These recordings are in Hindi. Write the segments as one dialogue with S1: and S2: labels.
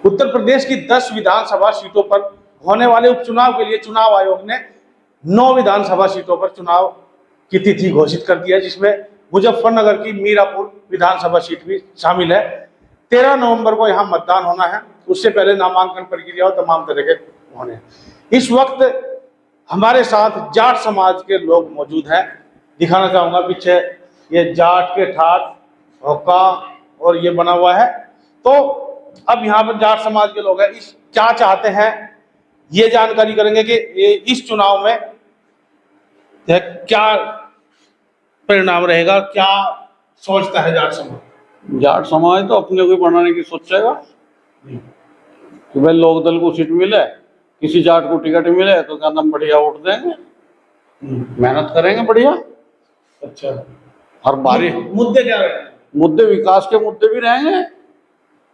S1: उत्तर प्रदेश की 10 विधानसभा सीटों पर होने वाले उपचुनाव के लिए चुनाव आयोग ने 9 विधानसभा सीटों पर चुनाव की तिथि घोषित कर दी है, जिसमें मुजफ्फरनगर की मीरापुर विधानसभा सीट भी शामिल है। 13 नवंबर को यहाँ मतदान होना है। उससे पहले नामांकन प्रक्रिया और तमाम तरह के होने हैं। इस वक्त हमारे साथ जाट समाज के लोग मौजूद हैं। दिखाना चाहूंगा पीछे ये जाट के ठाट होका और ये बना हुआ है। तो अब यहाँ पर जाट समाज के लोग हैं, इस क्या चाहते हैं ये जानकारी करेंगे कि इस चुनाव में क्या परिणाम रहेगा, क्या सोचता है जाट समाज।
S2: जाट समाज तो अपने को बनाने की सोचेगा कि भाई लोक दल को सीट मिले, किसी जाट को टिकट मिले तो क्या नाम बढ़िया वोट देंगे, मेहनत करेंगे बढ़िया।
S1: अच्छा,
S2: हर बारी
S1: मुद्दे क्या रहेंगे?
S2: मुद्दे विकास के मुद्दे भी रहेंगे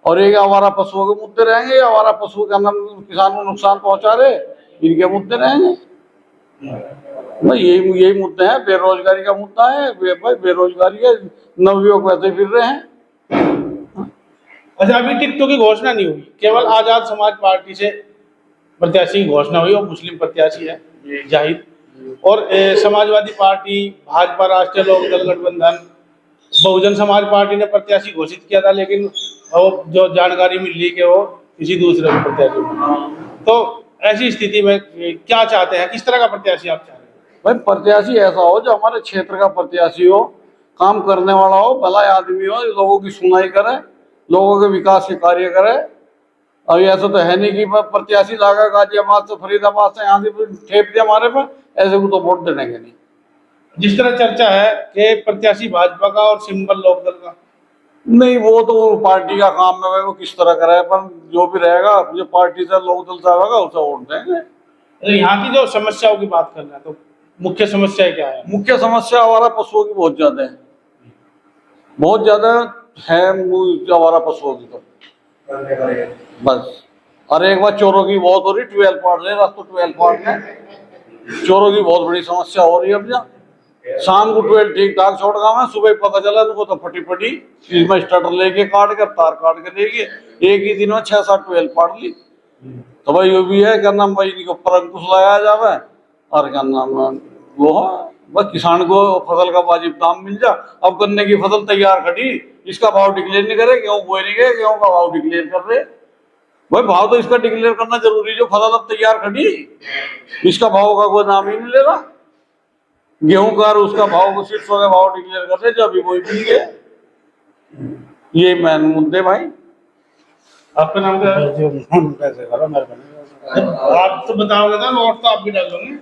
S2: और एक आवारा पशुओं के मुद्दे रहेंगे। आवारा पशु का नाम किसान को नुकसान पहुंचा रहे, इनके मुद्दे रहेंगे। भाई यही मुद्दे हैं। बेरोजगारी का मुद्दा है, भाई बेरोजगारी है, नवयुवक वैसे फिर रहे हैं।
S1: अच्छा, अभी टिकटों की घोषणा नहीं हुई, केवल आजाद समाज पार्टी से प्रत्याशी की घोषणा हुई और मुस्लिम प्रत्याशी है जाहिद, और समाजवादी पार्टी, भाजपा, राष्ट्रीय लोकदल गठबंधन, बहुजन समाज पार्टी ने प्रत्याशी घोषित किया था, लेकिन वो जो जानकारी मिल रही कि वो किसी दूसरे प्रत्याशी। तो ऐसी स्थिति में क्या चाहते हैं, किस तरह का प्रत्याशी आप चाह रहे हैं?
S2: भाई प्रत्याशी ऐसा हो जो हमारे क्षेत्र का प्रत्याशी हो, काम करने वाला हो, भला आदमी हो, लोगों की सुनाई करे, लोगों के विकास के कार्य करे। अभी ऐसा तो है नहीं कि प्रत्याशी लागा गाजियाबाद से, फरीदाबाद से, यहाँ से ठेप दिया हमारे पर, ऐसे को तो वोट देंगे नहीं।
S1: जिस तरह चर्चा है कि प्रत्याशी भाजपा का और सिंबल लोकदल का,
S2: नहीं वो तो पार्टी का काम है, वो किस तरह कराए, पर जो भी रहेगा जो पार्टी से लोकदल से आएगा उसे वोट देंगे।
S1: तो यहाँ की जो समस्याओं की बात कर रहे हैं, तो मुख्य समस्या क्या है?
S2: मुख्य समस्या आवारा पशुओं की बहुत ज्यादा है, बहुत ज्यादा है आवारा पशुओं की तो बस। और एक बार चोरों की बहुत हो रही, 12 पार्ट है, रात को 12 पार्ट में चोरों की बहुत बड़ी समस्या हो रही है। अब शाम को 12 ठीक ठाक छोड़ गया, सुबह पता चला उनको तो फटी इसमें स्टार्टर लेके काट कर तार काट के लेके एक ही दिन में 6-7 12 पाट ली। तो भाई ये भी है क्या नाम, भाई इनके ऊपर अंकुश लगाया जावे और क्या नाम वो बस किसान को फसल का वाजिब दाम मिल जा। अब गन्ने की फसल तैयार खड़ी, इसका भाव डिक्लेयर नहीं करे, गेहूं बोए नहीं गए, गेहूं का भाव डिक्लेयर कर रहे। भाई भाव तो इसका डिक्लेयर करना जरूरी, जो फसल अब तैयार खड़ी इसका भाव का कोई नाम ही नहीं ले रहा। गेहूं का उसका भाव को सीट्सों का भाव डिक्लेयर कर रहे, जो अभी कोई भी है। ये मेन मुद्दे। भाई
S1: आपका नाम क्या है? आप तो बताओगे ना, नोट तो आप भी डाल दोगे।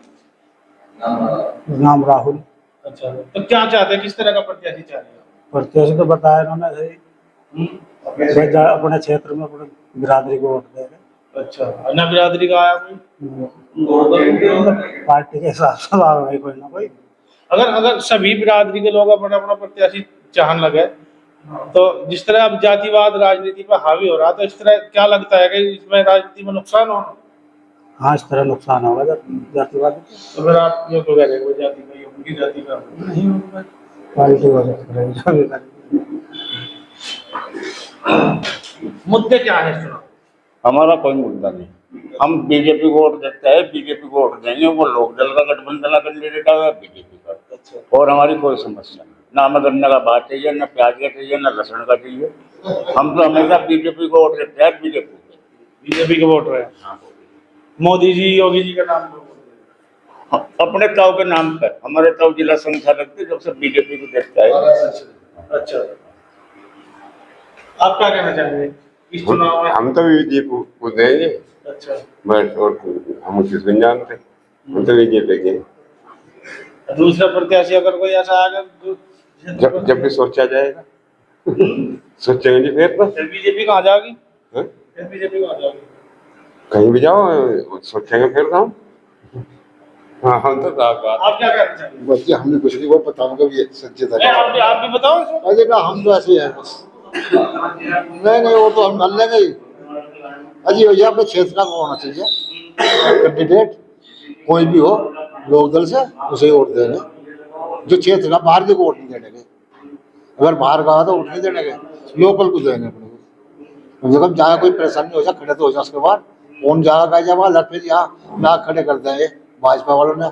S3: नाम राहुल।
S1: अच्छा, तो क्या चाहते हैं, किस तरह का प्रत्याशी चाह रहे हैं?
S3: प्रत्याशी तो बताया उन्होंने सही, अपने क्षेत्र में अपने बिरादरी को वोट देगा।
S1: अच्छा, अन्य बिरादरी का आया कोई?
S3: पार्टी के हिसाब से आएगा कोई ना कोई।
S1: अगर सभी बिरादरी के लोग अपना अपना प्रत्याशी चाहने लगे, तो जिस तरह अब जातिवाद राजनीति पर हावी हो रहा, तो इस तरह क्या लगता है कि इसमें राजनीति में नुकसान हो?
S3: हाँ, इस तरह नुकसान होगा जातिवाद।
S1: तो फिर आप ये तो कह रहे हैं जाति का, उनकी जाति का
S3: नहीं होगा, पार्टी वाले
S1: मुद्दे क्या है चुनाव?
S4: हमारा कोई मुद्दा नहीं, हम बीजेपी को वोट देते हैं, बीजेपी को वोट देंगे। वो लोकदल का गठबंधन का कैंडिडेट है, बीजेपी का।
S1: अच्छा।
S4: और हमारी कोई समस्या नहीं, ना हमें गन्ने का बात चाहिए, ना प्याज का चाहिए, ना लहसुन का चाहिए। हम तो हमेशा बीजेपी को वोट देते हैं,
S1: बीजेपी के वोट रहे हैं।
S4: हाँ।
S1: मोदी जी, योगी जी का नाम
S4: अपने ताव के नाम पर, हमारे ताव जिला संख्या लगती जब सब बीजेपी को देखता है।
S1: अच्छा, आप क्या कहना चाहेंगे इस चुनाव में?
S5: हम तो बीजेपी को देंगे।
S1: अच्छा,
S5: बस, और हम किसको नहीं जानते, हम तो बीजेपी के।
S1: दूसरा प्रत्याशी अगर कोई ऐसा आगे
S5: जब भी सोचा जाएगा सोचेंगे फिर तो
S1: बीजेपी कहाँ जाएगी?
S5: फिर
S1: बीजेपी कहाँ जाएगी?
S5: कहीं भी जाओ सोचेंगे फिर तो हम। हाँ, हम तो
S1: आप क्या कहना चाहेंगे?
S6: बच्चे हमने कुछ नहीं, वो बताऊंगा भी सच्चे था।
S1: आप भी बताओ।
S6: अरे ना, हम तो ऐसे हैं बस। नहीं, वो तो हम मान लेंगे ही। अजी भैया, अपने क्षेत्र का होना चाहिए कैंडिडेट, कोई भी हो लोकदल से, उसे वोट देंगे। जो क्षेत्र का, बाहर के को वोट नहीं देंगे। अगर बाहर का तो वोट नहीं देंगे, लोकल को देंगे अपने को। जब जहाँ कोई परेशानी हो जाए खड़े तो हो जाए, उसके बाद कौन जाएगा गाजियाबाद, फिर यहाँ ना खड़े कर देंगे भाजपा वालों ने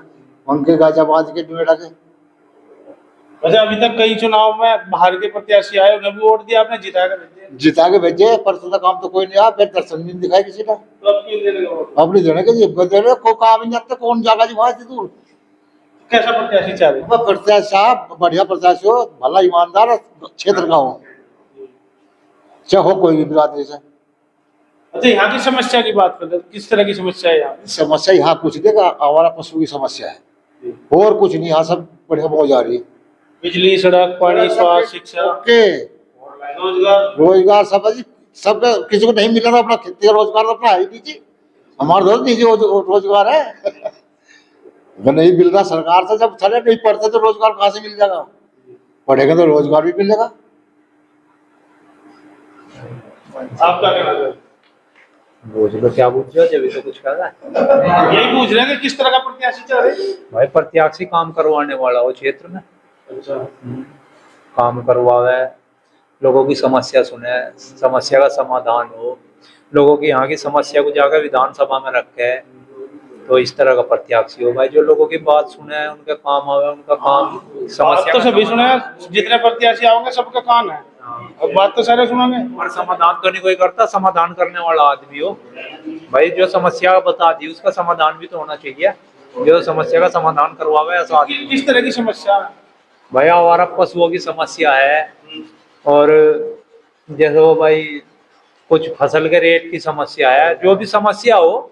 S6: उनके गाजियाबाद के नोएडा के।
S1: वैसे अभी तक कई चुनाव में बाहर के प्रत्याशी आए, उन्हें भी वोट दिया आपने, जिता कर भेजे,
S6: जिता के भेजे, परसों का काम तो कोई नहीं आया, फिर दर्शन नहीं दिखाई किसी ने।
S1: तो अब क्यों देने का वोट?
S6: अब नहीं देने के जी, देने को काम ही नहीं आता, कौन जाएगा जी वहां से दूर।
S1: कैसा प्रत्याशी चाह रहे हैं?
S6: प्रत्याशी साहब बढ़िया प्रत्याशी हो, भला ईमानदार क्षेत्र का हो, चाहे हो कोई भी बिरादरी से।
S1: अच्छा, यहाँ की समस्या की बात करते हैं, किस तरह की समस्या है यहाँ?
S6: समस्या यहाँ कुछ देगा, आवारा पशु की समस्या है और कुछ नहीं, यहाँ सब बढ़िया हो जा रही है।
S1: बिजली, सड़क, पानी, स्वास्थ्य, शिक्षा,
S6: ओके,
S1: रोजगार।
S6: रोजगार सब है जी, सब किसी को नहीं मिल रहा, अपना खेती का रोजगार अपना है ही नहीं जी, हमारे दोस्त निजी रोजगार है। अगर नहीं मिल रहा सरकार से, जब चले नहीं पढ़ते तो रोजगार कहाँ से मिल जाएगा, पढ़ेगा तो रोजगार भी मिलेगा।
S1: आपका क्या कहना है?
S7: पूछ लो क्या पूछ रहे हो, जब तो कुछ कर रहा है।
S1: यही पूछ रहे हैं कि किस तरह का प्रत्याशी चाह रहे हैं?
S7: भाई प्रत्याशी काम करवाने वाला हो क्षेत्र में,
S1: अच्छा,
S7: काम करवावे, लोगों की समस्या सुने, समस्या का समाधान हो, लोगों की यहाँ की समस्या को जाकर विधानसभा में रखे, तो इस तरह का प्रत्याशी हो भाई, जो लोगों की बात सुने, उनके काम आवे, उनका काम
S1: बात
S7: समस्या
S1: तो
S7: का
S1: सभी सुने, जितने प्रत्याशी आओगे सबका काम है, अब बात तो सारे सुनोगे।
S7: और समाधान तो नहीं कोई करता, समाधान करने वाला आदमी हो भाई, जो समस्या बता दी उसका समाधान भी तो होना चाहिए, जो समस्या का समाधान करवावे ऐसा आदमी।
S1: किस तरह की समस्या है?
S7: भाई आवारा पशुओं की समस्या है, और जैसे वो भाई कुछ फसल के रेट की समस्या है, जो भी समस्या हो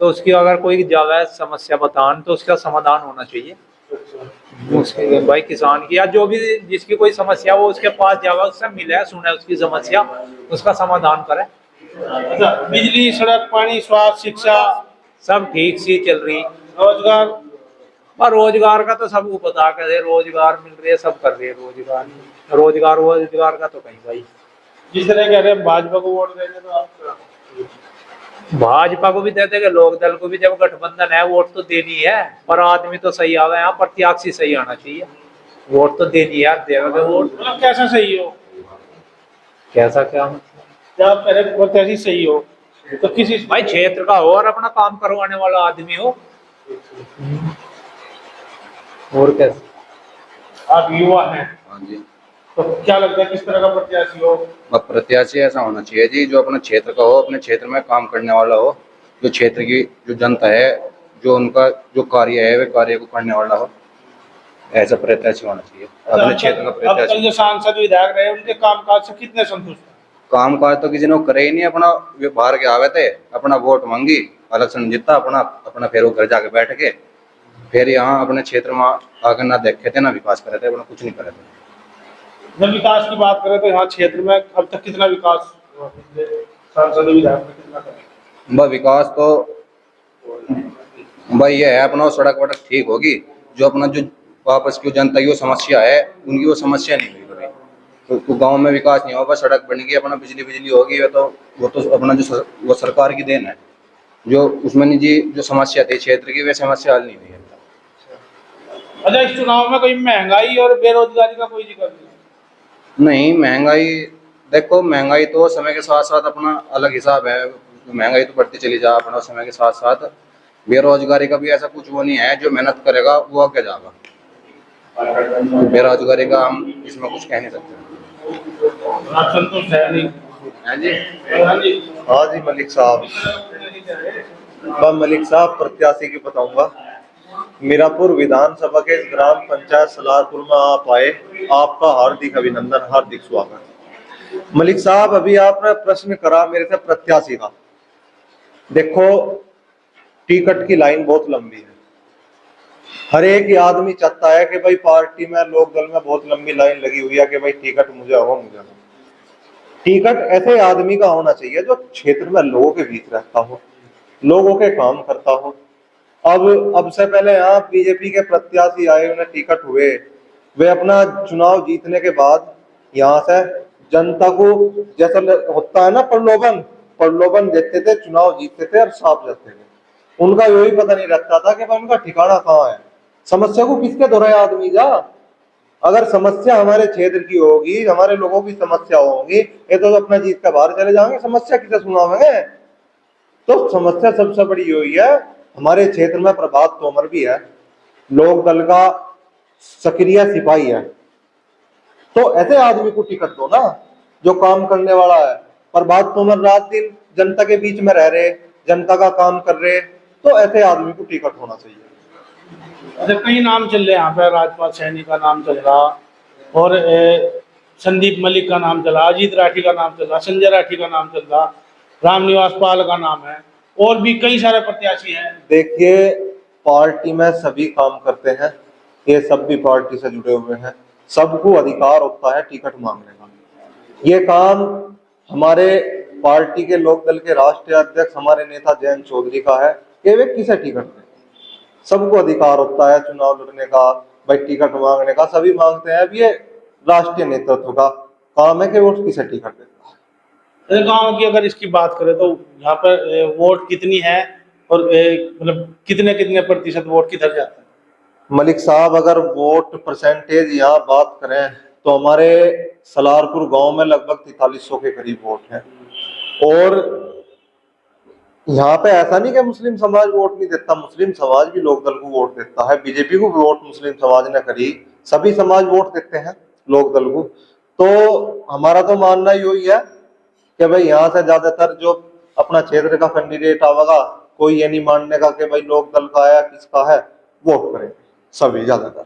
S7: तो उसकी अगर कोई जावे समस्या बतान तो उसका समाधान होना चाहिए। उसके भाई किसान की या जो भी जिसकी कोई समस्या हो उसके पास जावे, उससे मिले, सुने उसकी समस्या, उसका समाधान करे।
S1: अच्छा, बिजली, सड़क, पानी, स्वास्थ्य, शिक्षा,
S7: सब ठीक सी चल रही,
S1: रोजगार।
S7: और रोजगार का तो सबको पता कर, रोजगार मिल रही है, सब कर रही है रोजगार, रोजगार का तो कहीं भाई।
S1: जिस तरह कह रहे हैं भाजपा को वोट देंगे, तो आप
S7: भाजपा को भी दे देंगे, लोक दल को भी, जब गठबंधन है वोट तो देनी है, पर आदमी तो सही आवे, यहाँ प्रत्याशी सही आना चाहिए, वोट तो देनी है यार, देवेंगे वोट।
S1: मतलब कैसा सही हो?
S7: कैसा क्या मतलब?
S1: जब आप कह रहे हैं प्रत्याशी सही हो, तो किसी
S7: भाई क्षेत्र का हो और अपना काम करवाने वाला आदमी हो, और कैसे?
S1: आप युवा हैं,
S8: हाँ जी,
S1: तो क्या लगता है किस तरह का प्रत्याशी हो?
S8: अब प्रत्याशी ऐसा होना चाहिए जी जो अपने क्षेत्र का हो, अपने क्षेत्र में काम करने वाला हो, जो क्षेत्र की जो जनता है, जो उनका जो कार्य है वे कार्य को करने वाला हो, ऐसा प्रत्याशी होना चाहिए अपने क्षेत्र का
S1: अब कल
S8: प्रत्याशी।
S1: जो सांसद विधायक रहे उनके कामकाज से कितने संतुष्ट हैं?
S8: काम काज तो किसी ने करे ही नहीं, अपना वे बाहर के आवे थे, अपना वोट मांगी, इलेक्शन जीता, अपना अपना फिर वो घर जाके बैठ के, फिर यहाँ अपने क्षेत्र में आकर ना देखे थे ना विकास करे थे, अपना कुछ नहीं करे थे।
S1: जब विकास की बात करें तो यहाँ क्षेत्र में अब तक कितना विकास हुआ? सांसद विधायक में कितना करें?
S8: भाई विकास तो भाई ये है, अपना सड़क वड़क ठीक होगी, जो अपना जो वापस की जनता की वो समस्या है उनकी वो समस्या नहीं हुई कभी, तो गांव में विकास नहीं होगा, सड़क बनेगी, अपना बिजली होगी, वो तो अपना जो वो सरकार की देन है, जो उसमें निजी जो समस्या थी क्षेत्र की वे समस्या हल नहीं हुई है।
S1: अच्छा, इस चुनाव में कोई महंगाई और बेरोजगारी का कोई जिक्र
S8: नहीं, महंगाई देखो, महंगाई तो समय के साथ साथ अपना अलग हिसाब है, महंगाई तो बढ़ती चली जा अपना समय के साथ साथ, बेरोजगारी का भी ऐसा कुछ वो नहीं है, जो मेहनत करेगा वो आगे जाएगा, बेरोजगारी का हम इसमें कुछ कह नहीं सकते।
S1: आप संतुष्ट है नहीं?
S8: हाँ जी,
S1: हाँ जी।
S9: हाँ जी मलिक साहब, मैं मलिक साहब प्रत्याशी की बताऊंगा। मीरापुर विधानसभा के ग्राम पंचायत सलारपुर में आप आए, आपका हार्दिक अभिनंदन, हार्दिक स्वागत। मलिक साहब, अभी आपने प्रश्न करा मेरे से प्रत्याशी का, देखो टिकट की लाइन बहुत लंबी है, हर एक आदमी चाहता है कि भाई पार्टी में, लोक दल में बहुत लंबी लाइन लगी हुई है कि भाई टिकट मुझे हो, मुझे हो। टिकट ऐसे आदमी का होना चाहिए जो क्षेत्र में लोगों के बीच रहता हो, लोगों के काम करता हो। अब से पहले यहाँ बीजेपी के प्रत्याशी आए, उन्हें टिकट हुए, वे अपना चुनाव जीतने के बाद यहाँ से जनता को जैसा होता है ना प्रलोभन देते थे, चुनाव जीतते थे और साफ जाते थे। उनका यही पता नहीं रहता था कि उनका ठिकाना कहाँ है, समस्या को किसके दोहराए आदमी जा। अगर समस्या हमारे क्षेत्र की होगी, हमारे लोगों की समस्या होगी, ये तो अपना जीत का बाहर चले जाएंगे, समस्या किसे सुनावेंगे। तो समस्या सबसे बड़ी हुई है, हमारे क्षेत्र में प्रभात तोमर भी है, लोक दल का सक्रिय सिपाही है, तो ऐसे आदमी को टिकट दो ना जो काम करने वाला है। प्रभात तोमर रात दिन जनता के बीच में रह रहे, जनता का काम कर रहे, तो ऐसे आदमी को टिकट होना चाहिए।
S1: अच्छा, कई नाम चल रहे हैं यहाँ पे, राजपाल सैनी का नाम चल रहा और संदीप मलिक का नाम चला, अजीत राठी का नाम चल रहा, संजय राठी का नाम चल रहा, रामनिवास पाल का नाम है, और भी कई सारे प्रत्याशी हैं।
S9: देखिए, पार्टी में सभी काम करते हैं, ये सब भी पार्टी से जुड़े हुए हैं, सबको अधिकार होता है टिकट मांगने का। ये काम हमारे पार्टी के लोकदल के राष्ट्रीय अध्यक्ष हमारे नेता जयंत चौधरी का है कि वे किसे टिकट दें। सबको अधिकार होता है चुनाव लड़ने का, भाई टिकट मांगने का, सभी मांगते हैं। अब ये राष्ट्रीय नेतृत्व का काम है कि वो किसे टिकट देता है।
S1: गांव की अगर इसकी बात करें तो यहाँ पर वोट कितनी है और मतलब कितने कितने प्रतिशत वोट किधर जाता है?
S9: मलिक साहब, अगर वोट परसेंटेज यहाँ बात करें तो हमारे सलारपुर गांव में लगभग 4300 के करीब वोट है। और यहाँ पे ऐसा नहीं कि मुस्लिम समाज वोट नहीं देता, मुस्लिम समाज भी लोकदल को वोट देता है, बीजेपी को भी वोट मुस्लिम समाज ने करी, सभी समाज वोट देते हैं लोकदल को। तो हमारा तो मानना यही है कि भाई यहाँ से ज्यादातर जो अपना क्षेत्र का कैंडिडेट आवेगा, कोई ये नहीं मानने का कि भाई लोकदल का है किसका है, वोट करेंगे सभी ज्यादातर।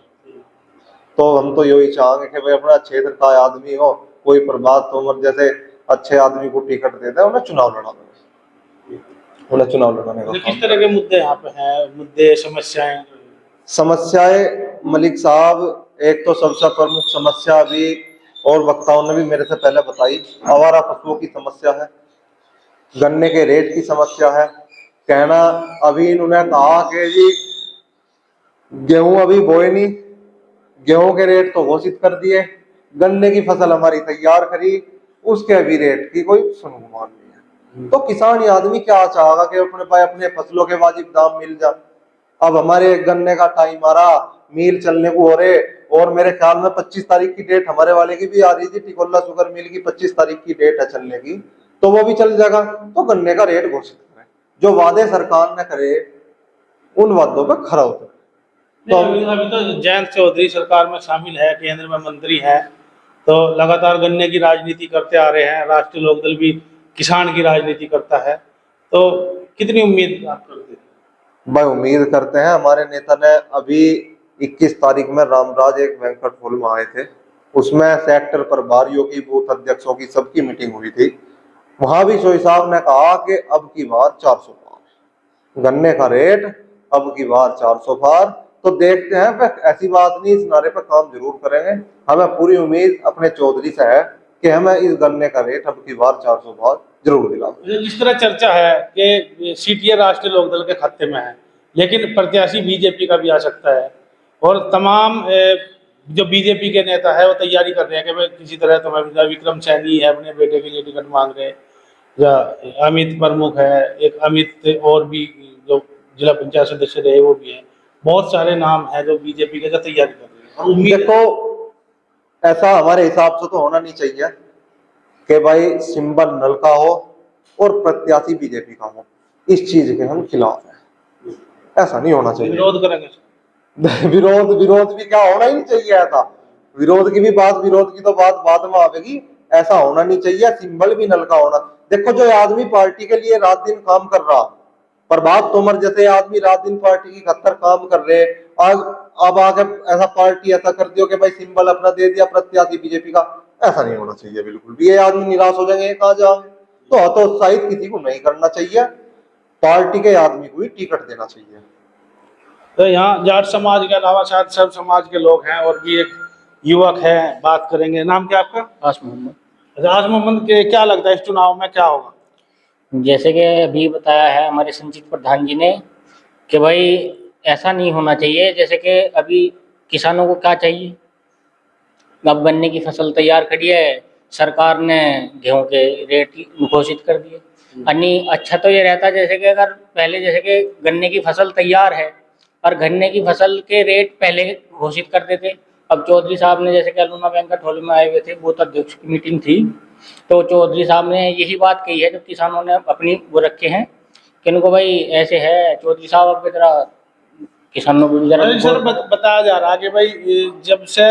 S9: तो हम तो यही चाहेंगे कि भाई अपना क्षेत्र का आदमी हो, कोई प्रभात तोमर जैसे अच्छे आदमी को टिकट दे दे, उन्हें चुनाव लड़ाने का।
S1: किस तरह के मुद्दे यहाँ पे हैं, मुद्दे
S9: समस्याएं मलिक साहब, एक तो सबसे प्रमुख समस्या अभी और वक्ताओं ने भी मेरे से पहले बताई, आवारा पशुओं की समस्या है, गन्ने के रेट की समस्या है। कहना अभी इन्होंने कहा कि जी गेहूं अभी बोए नहीं, गेहूं के रेट तो घोषित कर दिए, गन्ने की फसल हमारी तैयार करी, उसके अभी रेट की कोई सुनवाई नहीं है। तो किसान ये आदमी क्या चाहेगा कि अपने पास अपने फसलों के वाजिब दाम मिल जाए। अब हमारे गन्ने का टाइम आ रहा, मिल चलने को हो रहे, और मेरे ख्याल में 25 तारीख की डेट हमारे वाले की भी आ रही थी, टिकोला शुगर मिल की 25 तारीख की डेट है चलने की, तो वो भी चल जाएगा। तो गन्ने का रेट घोषित करें, जो वादे सरकार ने करे उन वादों पर खरा उतरे।
S1: तो अभी तो जयंत चौधरी सरकार में शामिल है, केंद्र में मंत्री है, तो लगातार गन्ने की राजनीति करते आ रहे हैं, राष्ट्रीय लोकदल भी किसान की राजनीति करता है, तो कितनी उम्मीद आप करते हैं?
S9: भाई उम्मीद करते हैं, हमारे नेता ने अभी 21 तारीख में रामराज एक बैंक्वेट हॉल में आए थे, उसमें सेक्टर प्रभारियों की, बूथ अध्यक्षों की, सबकी मीटिंग हुई थी। वहां भी सोई साहब ने कहा कि अब की बार 400 पार गन्ने का रेट, अब की बार 400 पार। तो देखते हैं, ऐसी बात नहीं, इस नारे पर काम जरूर करेंगे। हमें पूरी उम्मीद अपने चौधरी से है कि हमें इस गन्ने का रेट अब की बार 400 पार जरूर दिलाएंगे।
S1: जिस तरह चर्चा है कि सीटीए राष्ट्रीय लोकदल के खाते में है, लेकिन प्रत्याशी बीजेपी का भी आ सकता है, और तमाम जो बीजेपी के नेता है वो तैयारी कर रहे हैं कि भाई किसी तरह तो विक्रम सैनी है, अपने बेटे के लिए टिकट मांग रहे हैं, या अमित प्रमुख है, एक अमित और भी जो जिला पंचायत सदस्य रहे वो भी है, बहुत सारे नाम हैं जो बीजेपी के तैयारी कर रहे हैं। और उम्मीद
S9: देखो, ऐसा हमारे हिसाब से तो होना नहीं चाहिए कि भाई सिंबल नल का हो और प्रत्याशी बीजेपी का हो, इस चीज के हम खिलाफ हैं, ऐसा नहीं होना चाहिए।
S1: विरोध करेंगे।
S9: विरोध भी क्या, होना ही नहीं चाहिए ऐसा। विरोध की भी बात, विरोध की तो बात बाद में आवेगी, ऐसा होना नहीं चाहिए। सिंबल भी नल का होना। देखो, जो आदमी पार्टी के लिए रात दिन काम कर रहा, प्रभात तोमर जैसे आदमी रात दिन पार्टी की खातिर काम कर रहे, आज अब आके ऐसा पार्टी ऐसा कर दियो कि भाई सिंबल अपना दे दिया प्रत्याशी बीजेपी का, ऐसा नहीं होना चाहिए बिल्कुल भी। ये आदमी निराश हो जाएंगे, कहाँ जाएंगे। तो हतोत्साहित किसी को नहीं करना चाहिए, पार्टी के आदमी को ही टिकट देना चाहिए।
S1: तो यहाँ जाट समाज के अलावा शायद सब समाज के लोग हैं, और भी एक युवक है, बात करेंगे। नाम क्या आपका?
S10: आस मोहम्मद।
S1: आज मोहम्मद के क्या लगता है इस चुनाव में क्या होगा?
S10: जैसे कि अभी बताया है हमारे संचित प्रधान जी ने कि भाई ऐसा नहीं होना चाहिए, जैसे कि अभी किसानों को क्या चाहिए, अब गन्ने की फसल तैयार करी है, सरकार ने गेहूं के रेट घोषित कर दिए। अन्य अच्छा तो ये रहता जैसे कि अगर पहले जैसे कि गन्ने की फसल तैयार है और गन्ने की फसल के रेट पहले घोषित कर देते, अब चौधरी साहब ने जैसे कि अरुणा वेंकट हॉल में आए हुए थे, बूथ अध्यक्ष की मीटिंग थी, तो चौधरी साहब ने यही बात कही है जब किसानों ने अपनी वो रखे हैं कि इनको भाई ऐसे है चौधरी साहब आपकी तरह किसानों को भी जरा
S1: सर बताया जा रहा है कि भाई ये जब से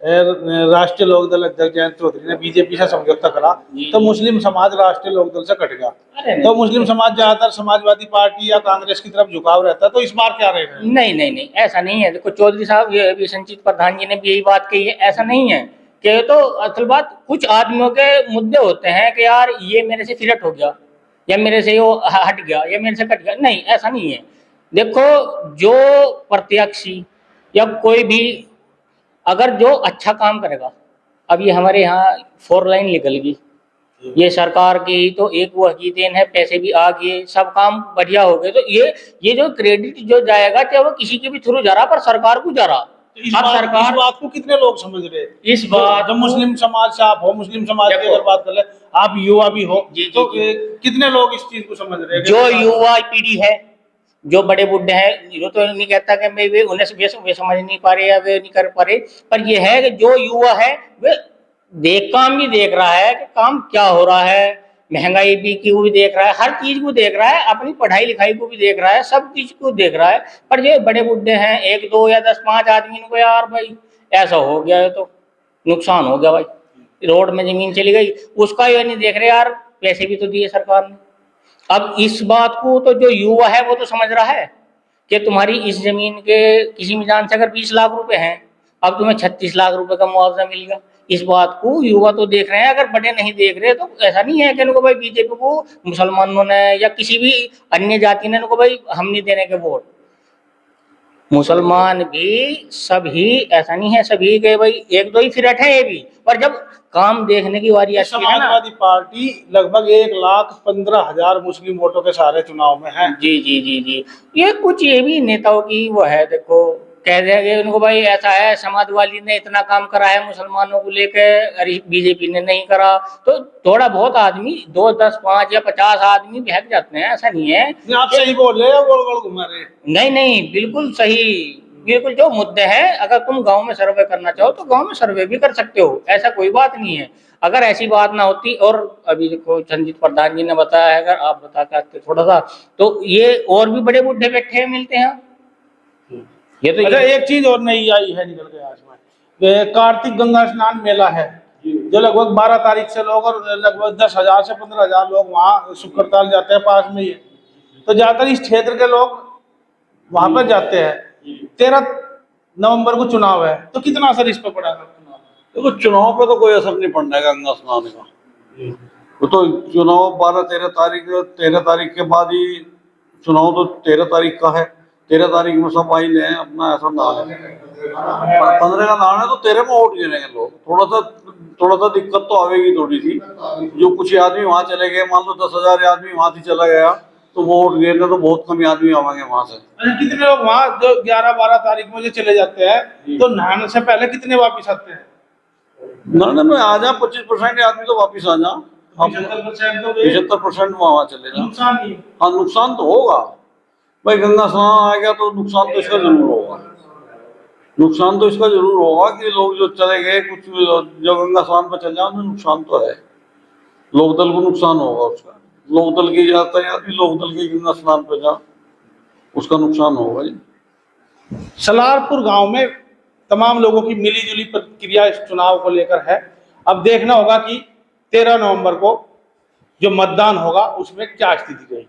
S1: राष्ट्रीय लोकदल अध्यक्ष जयंत चौधरी ने बीजेपी से समझौता करा तो मुस्लिम समाज राष्ट्रीय लोकदल से कट गया। तो मुस्लिम समाज ज्यादातर समाजवादी पार्टी या कांग्रेस की तरफ झुकाव रहता है, तो इस बार क्या रहेगा?
S10: नहीं ऐसा नहीं है। देखो चौधरी साहब, ये अभी संचित प्रधान जी ने भी यही बात कही है, ऐसा नहीं है कि तो असल बात कुछ आदमियों के मुद्दे होते हैं कि यार ये मेरे से फिरट हो गया या मेरे से वो हट गया या मेरे से कट गया, नहीं ऐसा नहीं है। देखो जो प्रत्याशी या कोई भी अगर जो अच्छा काम करेगा, अब ये हमारे यहाँ 4 लाइन निकल गई, ये सरकार की ही तो एक वो की देन है, पैसे भी आ गए, सब काम बढ़िया हो गए, तो ये जो क्रेडिट जो जाएगा चाहे वो किसी के भी थ्रू जा रहा पर सरकार को जा रहा।
S1: इस बात को कितने लोग समझ रहे हैं?
S10: इस बात
S1: जब मुस्लिम समाज से आप हो, मुस्लिम समाज की अगर बात कर ले, आप युवा भी हो, तो कितने लोग इस चीज को समझ रहे हैं?
S10: जो युवा पीढ़ी है, जो बड़े बुढ़े हैं, जो तो नहीं कहता कि मैं वे उन्हें वे समझ नहीं पा रहे या वे नहीं कर पा रहे, पर ये है कि जो युवा है वे काम भी देख रहा है कि काम क्या हो रहा है, महंगाई भी की वो भी देख रहा है, हर चीज को देख रहा है, अपनी पढ़ाई लिखाई को भी देख रहा है, सब चीज को देख रहा है। पर जो बड़े बुढ़े हैं 1 2 या 10 5 आदमी को यार भाई ऐसा हो गया है तो नुकसान हो गया भाई, रोड में जमीन चली गई, उसका ये नहीं देख रहे यार पैसे भी तो दिए सरकार ने। अब इस बात को तो जो युवा है वो तो समझ रहा है कि तुम्हारी इस जमीन के किसी मिजान से अगर 20 लाख रुपए हैं, अब तुम्हें 36 लाख रुपए का मुआवजा मिल गया, इस बात को युवा तो देख रहे हैं। अगर बड़े नहीं देख रहे तो ऐसा नहीं है कि इनको भाई बीजेपी को मुसलमानों ने या किसी भी अन्य जाति ने इनको भाई हम नहीं देने के वोट, मुसलमान भी सभी ऐसा नहीं है सभी के भाई 1 2 ही फिरट है ये भी, पर जब काम देखने की बारी आती है ना,
S1: समाजवादी पार्टी लगभग 1,15,000 मुस्लिम वोटों के सारे चुनाव में है।
S10: जी ये कुछ ये भी नेताओं की वो है। देखो कह देंगे उनको भाई ऐसा है समाजवादी ने इतना काम करा है मुसलमानों को लेकर, अरे बीजेपी ने नहीं करा, तो थोड़ा बहुत आदमी 2 10 5 या 50 आदमी बहक जाते हैं, ऐसा नहीं है।
S1: आप सही बोल रहे हैं, गोल गोल घुमा रहे?
S10: नहीं बिल्कुल सही, बिल्कुल जो मुद्दे हैं अगर तुम गांव में सर्वे करना चाहो तो गांव में सर्वे भी कर सकते हो, ऐसा कोई बात नहीं है। अगर ऐसी बात ना होती, और अभी देखो संजीत प्रधान जी ने बताया है, अगर आप बता के थोड़ा सा, तो ये और भी बड़े बुढ़े बैठे मिलते हैं ये तो।
S1: अच्छा एक चीज और नई आई है निकल के आसमान, कार्तिक गंगा स्नान मेला है जो लगभग 12 तारीख से लोग और लगभग 10,000 से 15,000 लोग वहाँ शुक्रताल जाते हैं, पास में ही है, तो ज्यादातर इस क्षेत्र के लोग वहां पर जाते हैं। 13 नवंबर को चुनाव है, तो कितना असर इस पर पड़ा?
S2: देखो चुनाव पे तो कोई असर नहीं पड़ने का गंगा स्नान का, वो तो चुनाव 13 तारीख के बाद ही चुनाव, तो 13 तारीख का है, 13 तारीख में सब आई ले अपना ऐसा नाम है, 15 का नाम है, तो 13 में वोट गिनेंगे लोग। थोड़ा सा दिक्कत तो आवेगी थोड़ी सी, जो कुछ आदमी वहां चले गए, मान लो 10,000 आदमी वहां से चला गया तो वोट गिरने तो बहुत कम आदमी आवेंगे वहां से।
S1: कितने लोग वहाँ जो 11-12 तारीख में जो चले जाते हैं, तो नहाने से पहले कितने वापिस आते हैं?
S2: नहाने में आ जा 25% आदमी तो वापिस आ जा, 75% वहां चले जा।
S1: नुकसान ही,
S2: हाँ नुकसान तो होगा भाई, गंगा स्नान आ गया तो नुकसान तो इसका जरूर होगा, नुकसान तो इसका जरूर होगा कि लोग जो चले गए, कुछ जो गंगा स्नान पर चल जाए उन्हें नुकसान तो है, लोकदल को नुकसान होगा उसका, लोकदल की जाता है आदमी, लोकदल की गंगा स्नान पर जा, उसका नुकसान होगा जी।
S1: सलारपुर गांव में तमाम लोगों की मिलीजुली प्रतिक्रिया इस चुनाव को लेकर है। अब देखना होगा कि 13 नवंबर को जो मतदान होगा उसमें क्या स्थिति रहेगी।